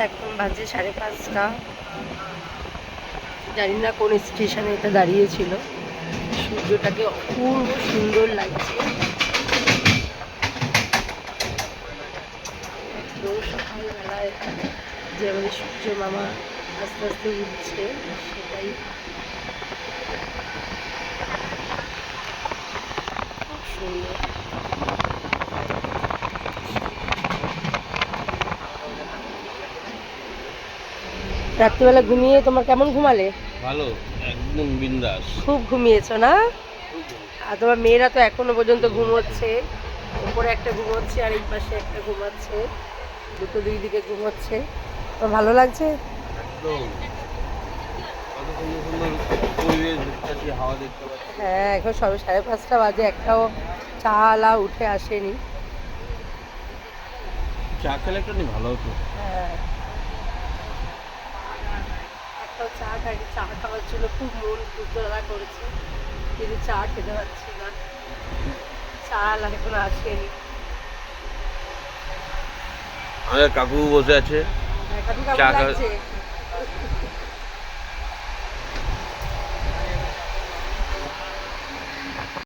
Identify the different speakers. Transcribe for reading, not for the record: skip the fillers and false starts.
Speaker 1: এখন বাজে 5:30। জানি না কোন স্টেশনে এটা দাঁড়িয়েছিল। সূর্যটাকে অপূর্ব সুন্দর লাগছে। একদম সকালবেলায় যে আমাদের সূর্য মামা আস্তে আস্তে উঠছে, সেটাই খুব সুন্দর। রাত্রিবেলা ঘুমিয়ে তোমার কেমন ঘুমালে?
Speaker 2: ভালো, একদম বিন্দাস।
Speaker 1: খুব ঘুমিয়েছো না? আর তোমার মেয়েরা তো এখনো পর্যন্ত ঘুমোচ্ছে। উপরে একটা ঘুমোচ্ছে আর এই পাশে একটা ঘুমাচ্ছে, দুটো দুই দিকে ঘুমোচ্ছে। তো ভালো লাগছে?
Speaker 2: একদম কত সুন্দর সুন্দর পরিবেশ দেখতেছি, হাওয়া দেখতে পাচ্ছি।
Speaker 1: হ্যাঁ, এখন সবে 5:30 বাজে, একটাও চা আলা উঠে আসেনি।
Speaker 2: চা খেলে একটু ভালো হতো।
Speaker 1: হ্যাঁ, একটাও চা খাইনি। চা খাওয়ার জন্য খুব মন উত্তেজনা করেছে, কিন্তু চা খেতে পারছি না। চা আলা এখন আসেনি।
Speaker 2: আমাদের কাকু বসে আছে
Speaker 1: কাকু
Speaker 2: চা
Speaker 1: কেমন লাগছে?